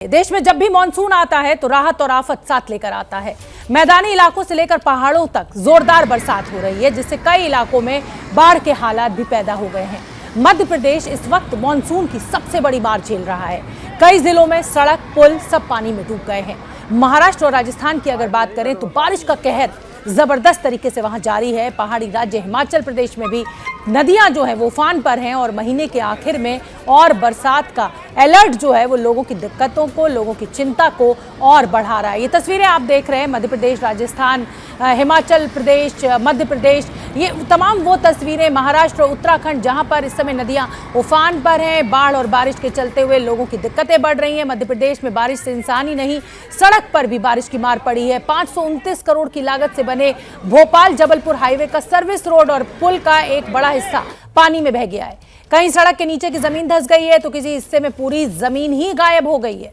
देश में जब भी मानसून आता है तो राहत और आफत साथ लेकर आता है। मैदानी इलाकों से लेकर पहाड़ों तक जोरदार बरसात हो रही है, जिससे कई इलाकों में बाढ़ के हालात भी पैदा हो गए हैं। मध्य प्रदेश इस वक्त मानसून की सबसे बड़ी मार झेल रहा है। कई जिलों में सड़क, पुल सब पानी में डूब गए हैं। महाराष्ट्र और राजस्थान की अगर बात करें तो बारिश का कहर जबरदस्त तरीके से वहां जारी है। पहाड़ी राज्य हिमाचल प्रदेश में भी नदियां जो है वो उफान पर हैं और महीने के आखिर में और बरसात का अलर्ट जो है वो लोगों की दिक्कतों को, लोगों की चिंता को और बढ़ा रहा है। ये तस्वीरें आप देख रहे हैं मध्य प्रदेश, राजस्थान, हिमाचल प्रदेश, मध्य प्रदेश, ये तमाम वो तस्वीरें महाराष्ट्र और उत्तराखंड जहां पर इस समय नदियां उफान पर हैं। बाढ़ और बारिश के चलते हुए लोगों की दिक्कतें बढ़ रही हैं। मध्य प्रदेश में बारिश से इंसान ही नहीं, सड़क पर भी बारिश की मार पड़ी है। 529 करोड़ की लागत से बने भोपाल जबलपुर हाईवे का सर्विस रोड और पुल का एक बड़ा हिस्सा पानी में बह गया है। कहीं सड़क के नीचे की जमीन धंस गई है तो किसी हिस्से में पूरी जमीन ही गायब हो गई है।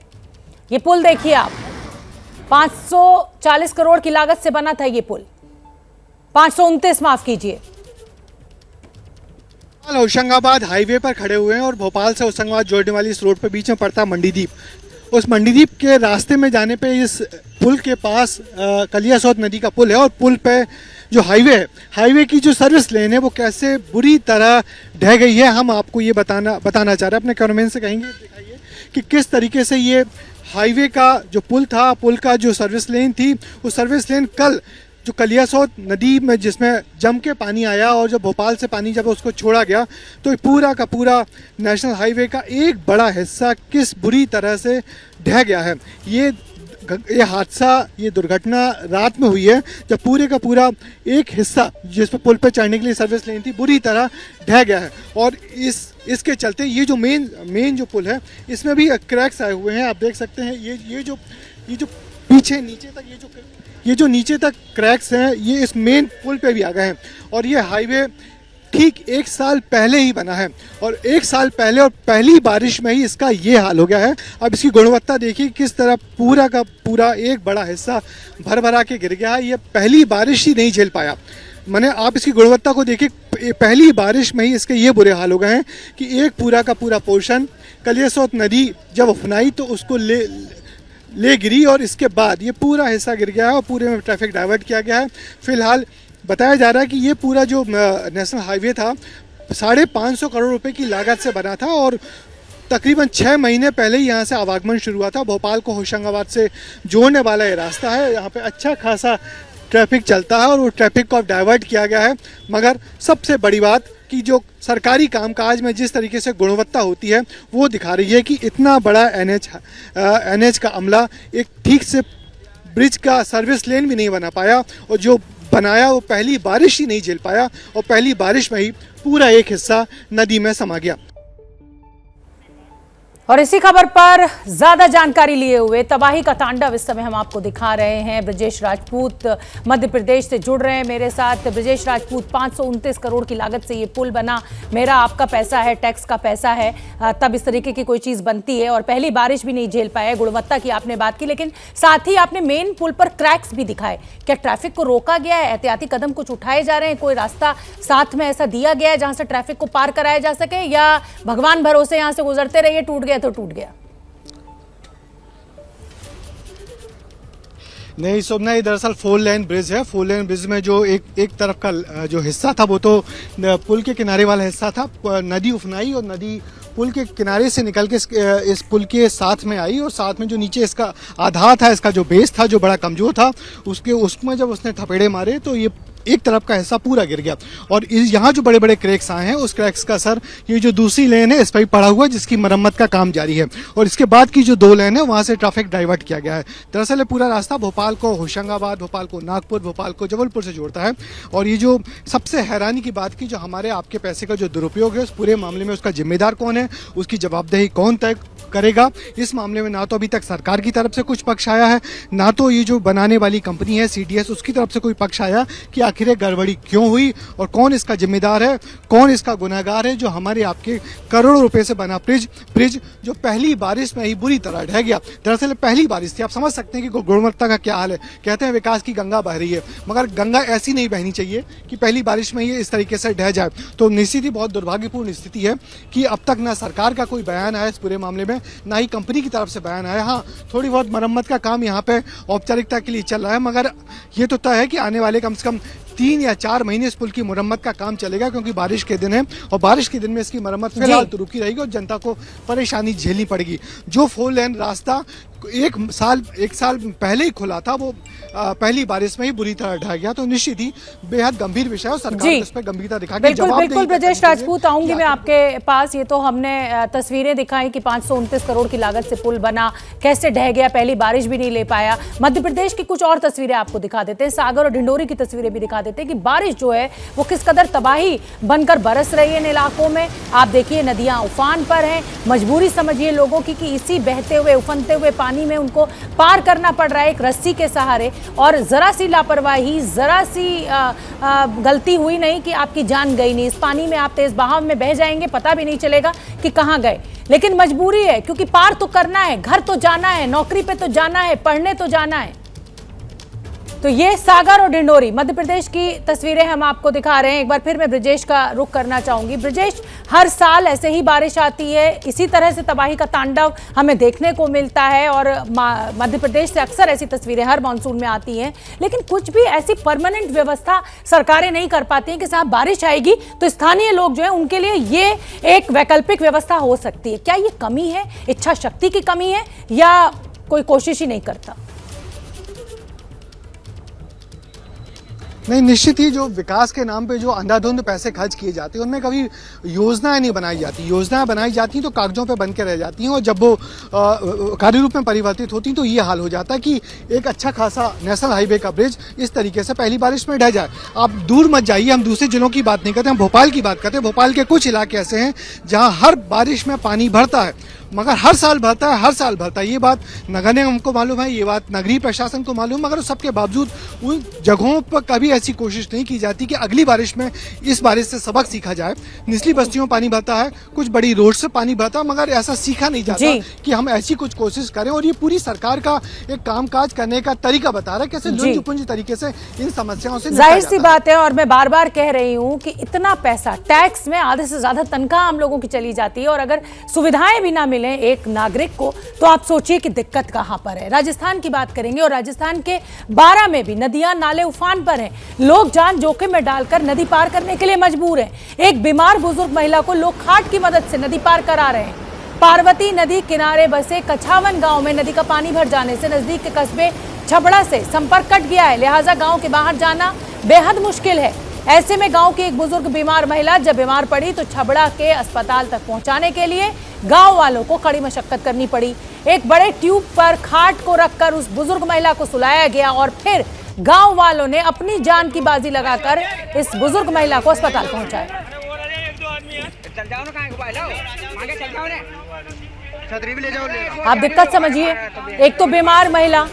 ये पुल देखिए आप, 540 करोड़ की लागत से बना था ये पुल, 529 माफ कीजिए। होशंगाबाद हाईवे पर खड़े हुए हैं और भोपाल से होशंगाबाद जोड़ने वाली इस रोड पर बीच में पड़ता मंडीदीप। उस मंडीदीप के रास्ते में जाने पे इस पुल के पास कलियासोत नदी का पुल है और पुल पे जो हाईवे है, हाईवे की जो सर्विस लेन है वो कैसे बुरी तरह ढह गई है, हम आपको ये बताना चाह रहे हैं। अपने कैमरामैन से कहेंगे दिखाइए कि किस तरीके से ये हाईवे का जो पुल था, पुल का जो सर्विस लेन थी, वो सर्विस लेन कल जो कलियासोत नदी में जिसमें जम के पानी आया और जब भोपाल से पानी जब उसको छोड़ा गया तो पूरा का पूरा नेशनल हाईवे का एक बड़ा हिस्सा किस बुरी तरह से ढह गया है। ये हादसा, ये दुर्घटना रात में हुई है जब पूरे का पूरा एक हिस्सा जिस पर पुल पर चढ़ने के लिए सर्विस लेन थी बुरी तरह ढह गया है। और इसके चलते ये जो मेन जो पुल है इसमें भी क्रैक्स आए हुए हैं। आप देख सकते हैं ये जो पीछे नीचे तक ये जो नीचे तक क्रैक्स हैं ये इस मेन पुल पे भी आ गए हैं। और ये हाईवे ठीक 1 साल पहले ही बना है और 1 साल पहले और पहली बारिश में ही इसका ये हाल हो गया है। अब इसकी गुणवत्ता देखिए किस तरह पूरा का पूरा एक बड़ा हिस्सा भर के गिर गया है। ये पहली बारिश ही नहीं झेल पाया। मैंने आप इसकी गुणवत्ता को देखिए, पहली बारिश में ही इसके ये बुरे हाल हो गए हैं कि एक पूरा का पूरा पोर्शन कलियासोत नदी जब उफनाई तो उसको ले गिरी और इसके बाद ये पूरा हिस्सा गिर गया है और पूरे में ट्रैफिक डाइवर्ट किया गया है। फिलहाल बताया जा रहा है कि ये पूरा जो नेशनल हाईवे था 550 करोड़ रुपए की लागत से बना था और तकरीबन 6 महीने पहले ही यहाँ से आवागमन शुरू हुआ था। भोपाल को होशंगाबाद से जोड़ने वाला ये रास्ता है, यहाँ पे अच्छा खासा ट्रैफिक चलता है और वो ट्रैफिक को अब डाइवर्ट किया गया है। मगर सबसे बड़ी बात कि जो सरकारी कामकाज में जिस तरीके से गुणवत्ता होती है वो दिखा रही है कि इतना बड़ा एनएच का अमला एक ठीक से ब्रिज का सर्विस लेन भी नहीं बना पाया और जो बनाया वो पहली बारिश ही नहीं झेल पाया और पहली बारिश में ही पूरा एक हिस्सा नदी में समा गया। और इसी खबर पर ज्यादा जानकारी लिए हुए तबाही का तांडव इस समय हम आपको दिखा रहे हैं। ब्रजेश राजपूत मध्य प्रदेश से जुड़ रहे हैं मेरे साथ। ब्रजेश राजपूत, 529 करोड़ की लागत से ये पुल बना, मेरा आपका पैसा है, टैक्स का पैसा है, तब इस तरीके की कोई चीज बनती है और पहली बारिश भी नहीं झेल पाया। गुणवत्ता की आपने बात की, लेकिन साथ ही आपने मेन पुल पर क्रैक्स भी दिखाए। क्या ट्रैफिक को रोका गया है? एहतियाती कदम कुछ उठाए जा रहे हैं? कोई रास्ता साथ में ऐसा दिया गया है जहां से ट्रैफिक को पार कराया जा सके, या भगवान भरोसे यहां से गुजरते रहिए, टूट गया तो टूट गया? नहीं सोमना, ये दरअसल 4 लेन ब्रिज है। 4 लेन ब्रिज में जो एक तरफ का जो हिस्सा था वो तो पुल के किनारे वाला हिस्सा था। नदी उफनाई और नदी पुल के किनारे से निकल के इस पुल के साथ में आई और साथ में जो नीचे इसका आधार था, इसका जो बेस था जो बड़ा कमजोर था, उसमें जब उसने थपेड़े मारे तो ये एक तरफ का हिस्सा पूरा गिर गया। और यहाँ जो बड़े बड़े क्रैक्स आए हैं उस क्रैक्स का असर ये जो दूसरी लेन है इस पर भी पड़ा हुआ है जिसकी मरम्मत का काम जारी है। और इसके बाद की जो 2 लेन है वहाँ से ट्रैफिक डाइवर्ट किया गया है। दरअसल ये पूरा रास्ता भोपाल को होशंगाबाद, भोपाल को नागपुर, भोपाल को जबलपुर से जोड़ता है। और ये जो सबसे हैरानी की बात की, जो हमारे आपके पैसे का जो दुरुपयोग है उस पूरे मामले में उसका जिम्मेदार कौन है, उसकी जवाबदेही कौन तय करेगा, इस मामले में ना तो अभी तक सरकार की तरफ से कुछ पक्ष आया है, ना तो ये जो बनाने वाली कंपनी है सीडीएस उसकी तरफ से कोई पक्ष आया कि आखिर गड़बड़ी क्यों हुई और कौन इसका जिम्मेदार है, कौन इसका गुनहगार है। जो हमारे आपके करोड़ों रुपए से बना ब्रिज जो पहली बारिश में ही बुरी तरह ढह गया। दरअसल पहली बारिश थी, आप समझ सकते हैं कि गुणवत्ता का क्या हाल है। कहते हैं विकास की गंगा बह रही है, मगर गंगा ऐसी नहीं बहनी चाहिए कि पहली बारिश में ही इस तरीके से ढह जाए। तो निश्चित ही बहुत दुर्भाग्यपूर्ण स्थिति है कि अब तक ना सरकार का कोई बयान आया इस पूरे मामले में, है, ना ही कंपनी की तरफ से बयान आया। हाँ, थोड़ी बहुत मरम्मत का काम यहाँ पे औपचारिकता के लिए चल रहा है, मगर ये तो तय है कि आने वाले कम से कम 3 या 4 महीने इस पुल की मरम्मत का काम चलेगा, क्योंकि बारिश के दिन है और बारिश के दिन में इसकी मरम्मत फिलहाल तो रुकी रहेगी और जनता को परेशानी झेलनी पड़ेगी। जो 4 लेन रास्ता एक साल पहले ही खुला था, वो पहली बारिश में ही बुरी तरह ढह गया, तो निश्चित ही बेहद गंभीर विषय है। सरकार इस पर गंभीरता दिखा के जवाब बिल्कुल ब्रजेश राजपूत, आऊंगी मैं आपके पास। ये तो हमने तस्वीरें दिखाई कि 529 करोड़ की लागत से पुल बना, कैसे ढह गया, पहली बारिश भी नहीं ले पाया। मध्य प्रदेश की कुछ और तस्वीरें आपको दिखा देते हैं, सागर और ढिंडोरी की तस्वीरें भी दिखा देते हैं कि बारिश जो है वो किस कदर तबाही बनकर बरस रही है इन इलाकों में। आप देखिए, नदियां उफान पर हैं, मजबूरी समझिए लोगों की कि इसी बहते हुए उफनते हुए पानी में उनको पार करना पड़ रहा है एक रस्सी के सहारे। और जरा सी लापरवाही, जरा सी गलती हुई नहीं कि आपकी जान गई नहीं। इस पानी में आप तेज बहाव में बह जाएंगे, पता भी नहीं चलेगा कि कहां गए, लेकिन मजबूरी है क्योंकि पार तो करना है, घर तो जाना है, नौकरी पे तो जाना है, पढ़ने तो जाना है। तो ये सागर और ढिंडोरी मध्य प्रदेश की तस्वीरें हम आपको दिखा रहे हैं। एक बार फिर मैं ब्रजेश का रुख करना चाहूंगी। ब्रजेश, हर साल ऐसे ही बारिश आती है, इसी तरह से तबाही का तांडव हमें देखने को मिलता है और मध्य प्रदेश से अक्सर ऐसी तस्वीरें हर मानसून में आती हैं, लेकिन कुछ भी ऐसी परमानेंट व्यवस्था सरकारें नहीं कर पाती हैं कि साहब बारिश आएगी तो स्थानीय लोग जो है उनके लिए ये एक वैकल्पिक व्यवस्था हो सकती है। क्या ये कमी है, इच्छा शक्ति की कमी है, या कोई कोशिश ही नहीं करता? नहीं, निश्चित ही जो विकास के नाम पे जो अंधाधुंध पैसे खर्च किए जाते हैं उनमें कभी योजनाएं नहीं बनाई जाती। योजनाएं बनाई जाती हैं तो कागजों पे बन के रह जाती हैं, और जब वो कार्य रूप में परिवर्तित होती हैं तो ये हाल हो जाता है कि एक अच्छा खासा नेशनल हाईवे का ब्रिज इस तरीके से पहली बारिश में ढह जाए। आप दूर मत जाइए, हम दूसरे जिलों की बात नहीं करते, हम भोपाल की बात करते हैं। भोपाल के कुछ इलाके ऐसे हैं जहाँ हर बारिश में पानी भरता है, मगर हर साल भरता है, हर साल भरता है। ये बात नगर निगम को मालूम है, ये बात नगरीय प्रशासन को मालूम, मगर सबके बावजूद उन जगहों पर कभी ऐसी कोशिश नहीं की जाती कि अगली बारिश में इस बारिश से सबक सीखा जाए। निचली बस्तियों में पानी भरता है, कुछ बड़ी रोड से पानी भरता है, मगर ऐसा सीखा नहीं जाता कि हम ऐसी कुछ कोशिश करें। और ये पूरी सरकार का एक कामकाज करने का तरीका बता रहा है, कैसे लुंज-पुंज तरीके से इन समस्याओं से जाहिर सी बात है। और मैं बार बार कह रही हूँ कि इतना पैसा टैक्स में, आधे से ज्यादा तनख्वाह हम लोगों की चली जाती है, और अगर सुविधाएं भी ना मिले एक नागरिक को तो आप सोचिए कि दिक्कत कहां पर है। राजस्थान की बात करेंगे, और राजस्थान के 12 में भी नदियां नाले उफान पर हैं। लोग जान जोखिम में डालकर नदी पार करने के लिए मजबूर हैं। एक बीमार बुजुर्ग महिला को लोग खाट की मदद से नदी पार करा रहे हैं। पार्वती नदी किनारे बसे कछावन गांव में नदी का पानी भर जाने से नजदीक के कस्बे छबड़ा से संपर्क कट गया है, लिहाजा गांव के बाहर जाना बेहद मुश्किल है। ऐसे में गांव की एक बुजुर्ग बीमार महिला जब बीमार पड़ी तो छबड़ा के अस्पताल तक पहुंचाने के लिए गांव वालों को कड़ी मशक्कत करनी पड़ी। एक बड़े ट्यूब पर खाट को रखकर उस बुजुर्ग महिला को सुलाया गया और फिर गांव वालों ने अपनी जान की बाजी लगाकर इस बुजुर्ग महिला को अस्पताल पहुंचाया। आप दिक्कत समझिए, एक तो बीमार महिला,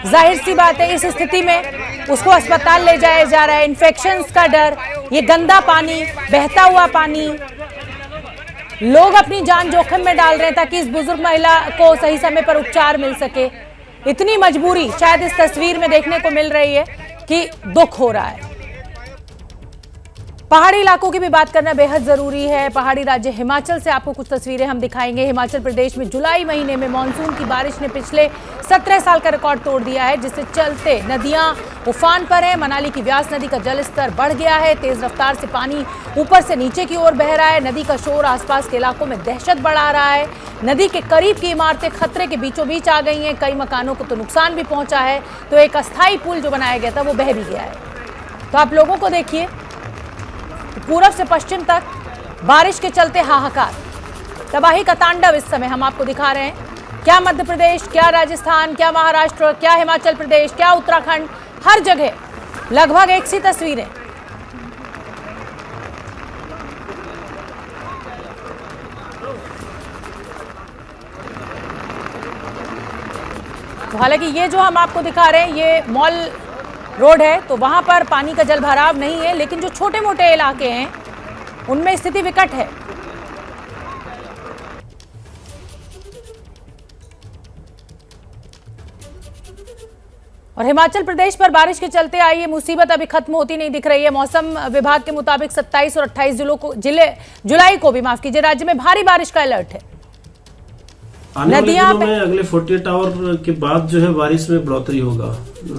जाहिर सी बात है इस स्थिति में उसको अस्पताल ले जाया जा रहा है, इन्फेक्शंस का डर, ये गंदा पानी, बहता हुआ पानी, लोग अपनी जान जोखिम में डाल रहे हैं ताकि इस बुजुर्ग महिला को सही समय पर उपचार मिल सके। इतनी मजबूरी शायद इस तस्वीर में देखने को मिल रही है कि दुख हो रहा है। पहाड़ी इलाकों की भी बात करना बेहद जरूरी है। पहाड़ी राज्य हिमाचल से आपको कुछ तस्वीरें हम दिखाएंगे। हिमाचल प्रदेश में जुलाई महीने में मानसून की बारिश ने पिछले 17 साल का रिकॉर्ड तोड़ दिया है, जिससे चलते नदियां उफान पर है। मनाली की व्यास नदी का जलस्तर बढ़ गया है, तेज रफ्तार से पानी ऊपर से नीचे की ओर बह रहा है। नदी का शोर आसपास के इलाकों में दहशत बढ़ा रहा है। नदी के करीब की इमारतें खतरे के बीचों बीच आ गई हैं, कई मकानों को तो नुकसान भी पहुंचा है। तो एक अस्थायी पुल जो बनाया गया था वो बह भी गया है। तो आप लोगों को देखिए, पूरब से पश्चिम तक बारिश के चलते हाहाकार, तबाही का तांडव इस समय हम आपको दिखा रहे हैं। क्या मध्य प्रदेश, क्या राजस्थान, क्या महाराष्ट्र, क्या हिमाचल प्रदेश, क्या उत्तराखंड, हर जगह लगभग एक सी तस्वीरें। तो हालांकि ये जो हम आपको दिखा रहे हैं ये मॉल रोड है, तो वहां पर पानी का जल भराव नहीं है, लेकिन जो छोटे मोटे इलाके हैं उनमें स्थिति विकट है। और हिमाचल प्रदेश पर बारिश के चलते आई ये मुसीबत अभी खत्म होती नहीं दिख रही है। मौसम विभाग के मुताबिक 27 और 28 जुलाई को भी, माफ कीजिए, राज्य में भारी बारिश का अलर्ट है। आने वाले नदियां दिनों में अगले 48 आवर के बाद जो है बारिश में बढ़ोतरी होगा।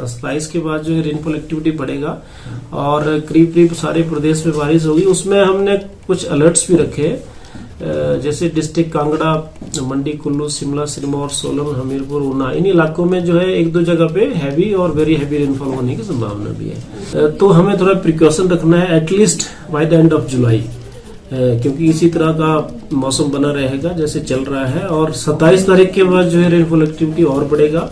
27 के बाद जो है रेनफॉल एक्टिविटी बढ़ेगा और करीब करीब सारे प्रदेश में बारिश होगी। उसमें हमने कुछ अलर्ट्स भी रखे, जैसे डिस्ट्रिक्ट कांगड़ा, मंडी, कुल्लू, शिमला, सिरमौर, सोलन, हमीरपुर, ऊना, इन इलाकों में जो है एक दो जगह पे हैवी और वेरी हैवी रेनफॉल होने की संभावना भी है। तो हमें थोड़ा प्रिकॉशन रखना है at least by the end of July, क्योंकि इसी तरह का मौसम बना रहेगा जैसे चल रहा है। और 27 तारीख के बाद जो है रेनफॉल एक्टिविटी और बढ़ेगा।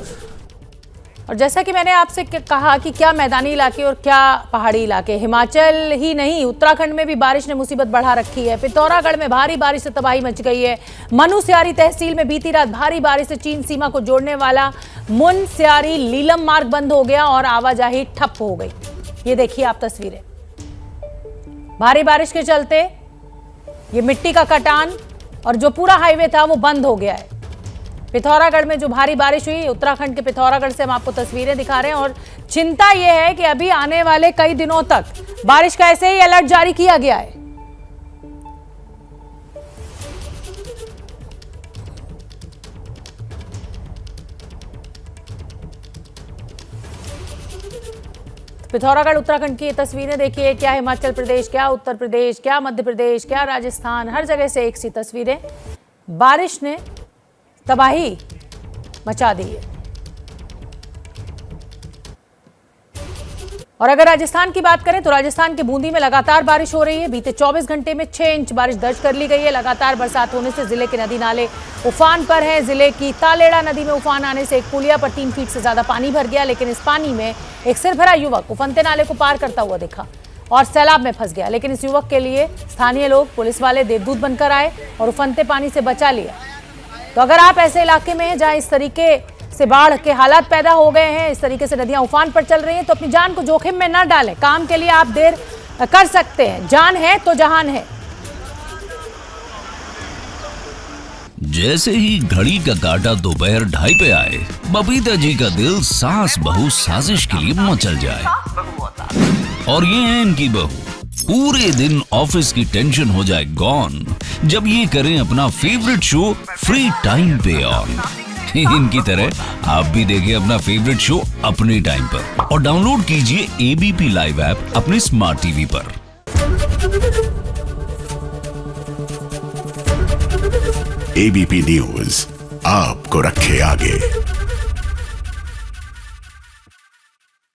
और जैसा कि मैंने आपसे कहा कि क्या मैदानी इलाके और क्या पहाड़ी इलाके, हिमाचल ही नहीं उत्तराखंड में भी बारिश ने मुसीबत बढ़ा रखी है। पिथौरागढ़ में भारी बारिश से तबाही मच गई है। मुनस्यारी तहसील में बीती रात भारी बारिश से चीन सीमा को जोड़ने वाला मुनस्यारी लीलम मार्ग बंद हो गया और आवाजाही ठप हो गई। ये देखिए आप तस्वीरें, भारी बारिश के चलते ये मिट्टी का कटान और जो पूरा हाईवे था वो बंद हो गया है। पिथौरागढ़ में जो भारी बारिश हुई, उत्तराखंड के पिथौरागढ़ से हम आपको तस्वीरें दिखा रहे हैं। और चिंता यह है कि अभी आने वाले कई दिनों तक बारिश का ऐसे ही अलर्ट जारी किया गया है। पिथौरागढ़ उत्तराखंड की ये तस्वीरें देखिए, क्या हिमाचल प्रदेश, क्या उत्तर प्रदेश, क्या मध्य प्रदेश, क्या राजस्थान, हर जगह से एक सी तस्वीरें। बारिश ने तबाही मचा दी है। और अगर राजस्थान की बात करें तो राजस्थान के बूंदी में लगातार बारिश हो रही है। बीते 24 घंटे में 6 इंच बारिश दर्ज कर ली गई है। लगातार बरसात होने से जिले के नदी नाले उफान पर हैं। जिले की तालेड़ा नदी में उफान आने से एक पुलिया पर 3 फीट से ज्यादा पानी भर गया, लेकिन इस पानी में एक सिरभरा युवक उफनते नाले को पार करता हुआ दिखा और सैलाब में फंस गया। लेकिन इस युवक के लिए स्थानीय लोग, पुलिस वाले देवदूत बनकर आए और उफनते पानी से बचा लिया। तो अगर आप ऐसे इलाके में हैं जहां इस तरीके से बाढ़ के हालात पैदा हो गए हैं, इस तरीके से नदियां उफान पर चल रही हैं, तो अपनी जान को जोखिम में न डालें। काम के लिए आप देर कर सकते हैं, जान है तो जहान है। जैसे ही घड़ी का काटा दोपहर 2:30 पे आए, बबीता जी का दिल सास बहू साजिश के लिए मचल जाए। और ये है इनकी बहू, पूरे दिन ऑफिस की टेंशन हो जाए गॉन जब ये करें अपना फेवरेट शो फ्री टाइम पे ऑन। इनकी तरह आप भी देखिए अपना फेवरेट शो अपने टाइम पर और डाउनलोड कीजिए एबीपी लाइव ऐप अपने स्मार्ट टीवी पर। एबीपी न्यूज आपको रखे आगे।